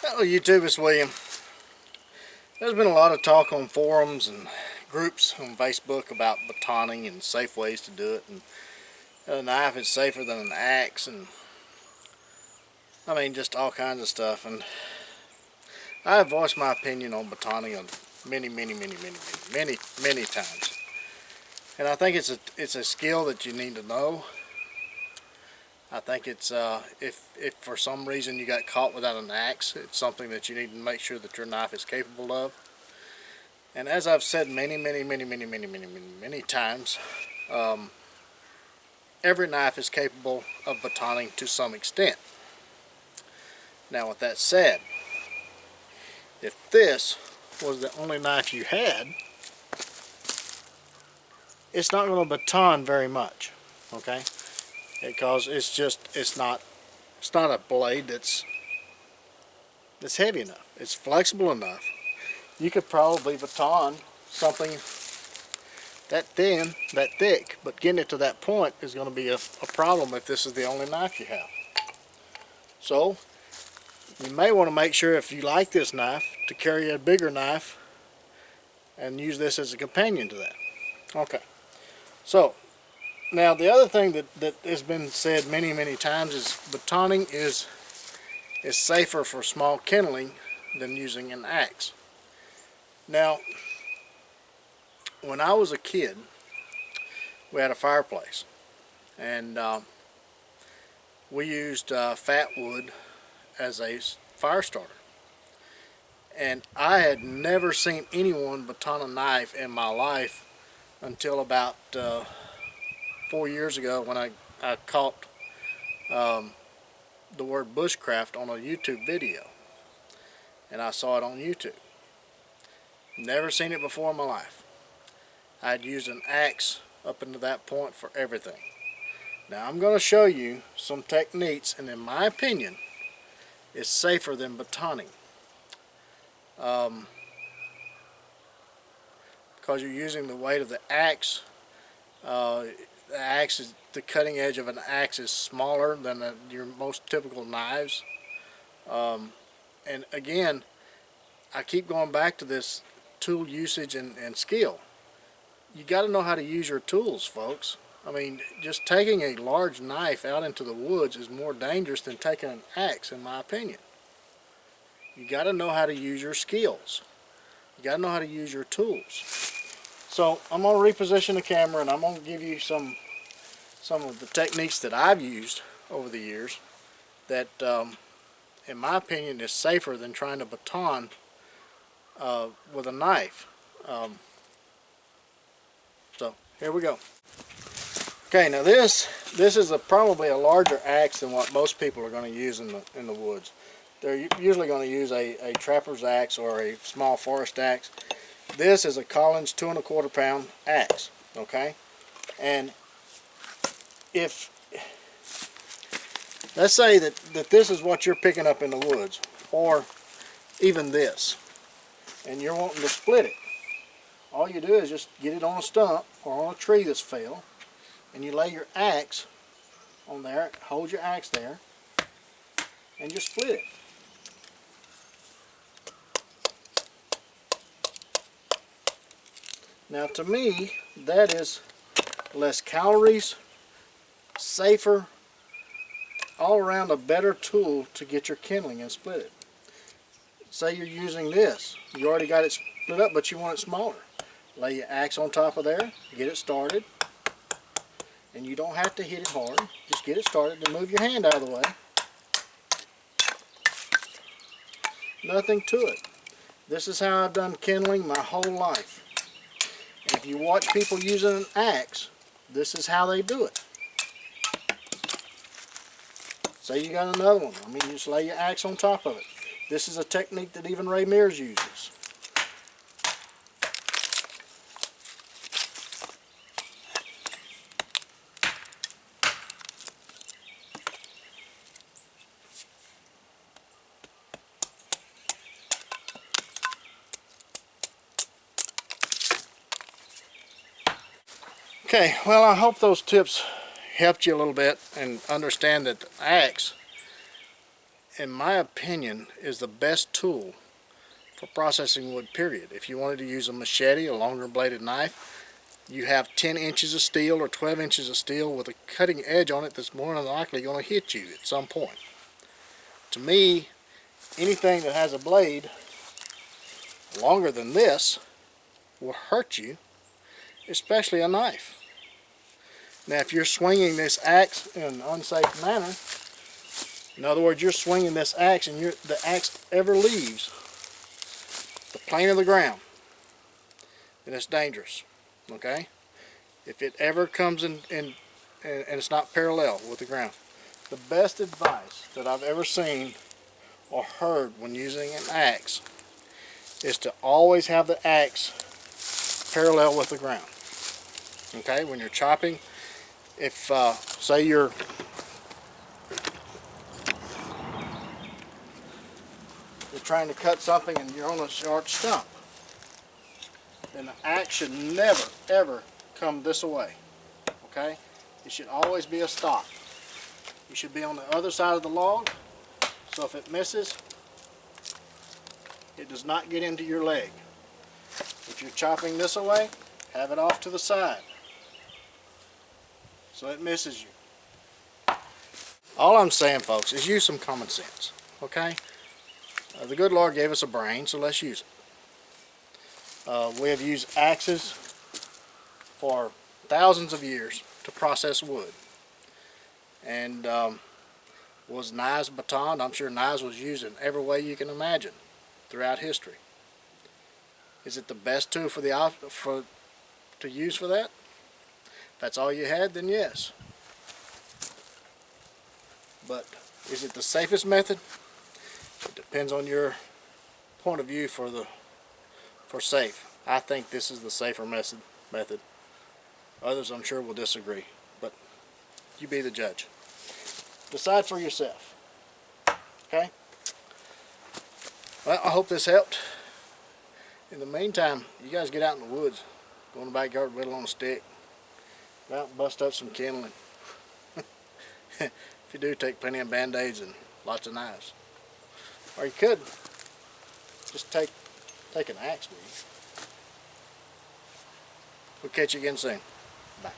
Hello YouTube, it's William. There's been a lot of talk on forums and groups on Facebook about batoning and safe ways to do it, and a knife is safer than an axe, and I mean just all kinds of stuff. And I have voiced my opinion on batoning many times. And I think it's a skill that you need to know. I think it's if for some reason you got caught without an axe, it's something that you need to make sure that your knife is capable of. And as I've said many times, every knife is capable of batoning to some extent. Now, with that said, if this was the only knife you had, it's not going to baton very much, okay? Because it's not a blade that's heavy enough. It's flexible enough. You could probably baton something that thin, that thick, but getting it to that point is going to be a problem if this is the only knife you have. So you may want to make sure, if you like this knife, to carry a bigger knife and use this as a companion to that. Okay, so now the other thing that has been said many times is batoning is safer for small kindling than using an axe. Now, when I was a kid, we had a fireplace, and we used fat wood as a fire starter. And I had never seen anyone baton a knife in my life until about 4 years ago, when I caught the word bushcraft on a YouTube video, and I saw it on YouTube. Never seen it before in my life. I had used an axe up until that point for everything. Now I'm going to show you some techniques, and in my opinion, it's safer than batoning. Because you're using the weight of the axe. The cutting edge of an axe is smaller than your most typical knives. And again, I keep going back to this tool usage and skill. You got to know how to use your tools, folks. I mean, just taking a large knife out into the woods is more dangerous than taking an axe, in my opinion. You got to know how to use your skills. You got to know how to use your tools. So I'm going to reposition the camera, and I'm going to give you some of the techniques that I've used over the years that, in my opinion, is safer than trying to baton with a knife. So here we go. Okay, now this is probably a larger axe than what most people are going to use in the woods. They're usually going to use a trapper's axe or a small forest axe. This is a Collins 2 1/4 pound axe. Okay, and if let's say that this is what you're picking up in the woods, or even this, and you're wanting to split it, all you do is just get it on a stump or on a tree that's fell, and you lay your axe on there, hold your axe there, and just split it. Now, to me, that is less calories, safer, all around a better tool to get your kindling and split it. Say you're using this, you already got it split up, but you want it smaller. Lay your axe on top of there, get it started, and you don't have to hit it hard. Just get it started and move your hand out of the way. Nothing to it. This is how I've done kindling my whole life. And if you watch people using an axe, this is how they do it. Say you got another one. I mean, you just lay your axe on top of it. This is a technique that even Ray Mears uses. Okay, well, I hope those tips helped you a little bit, and understand that the axe in my opinion, is the best tool for processing wood, period. If you wanted to use a machete, a longer bladed knife, you have 10 inches of steel or 12 inches of steel with a cutting edge on it that's more than likely going to hit you at some point. To me, anything that has a blade longer than this will hurt you, especially a knife. Now, if you're swinging this axe in an unsafe manner, in other words, you're swinging this axe and the axe ever leaves the plane of the ground, then it's dangerous. Okay? If it ever comes in and it's not parallel with the ground. The best advice that I've ever seen or heard when using an axe is to always have the axe parallel with the ground. Okay? When you're chopping, if say you're trying to cut something and you're on a short stump, then the axe should never ever come this way. Okay? It should always be a stop. You should be on the other side of the log, so if it misses, it does not get into your leg. If you're chopping this away, have it off to the side so it misses you. All I'm saying, folks, is use some common sense. Okay? The good Lord gave us a brain, so let's use it. We have used axes for thousands of years to process wood. And was knives batoned? I'm sure knives was used in every way you can imagine throughout history. Is it the best tool to use for that? If that's all you had, then yes. But is it the safest method? It depends on your point of view for safe. I think this is the safer method. Others, I'm sure, will disagree, but you be the judge. Decide for yourself. Okay? Well, I hope this helped. In the meantime, you guys get out in the woods, go in the backyard, whittle on a stick, go out and bust up some kindling. If you do, take plenty of band-aids and lots of knives. Or you could just take an axe with you. We'll catch you again soon. Bye.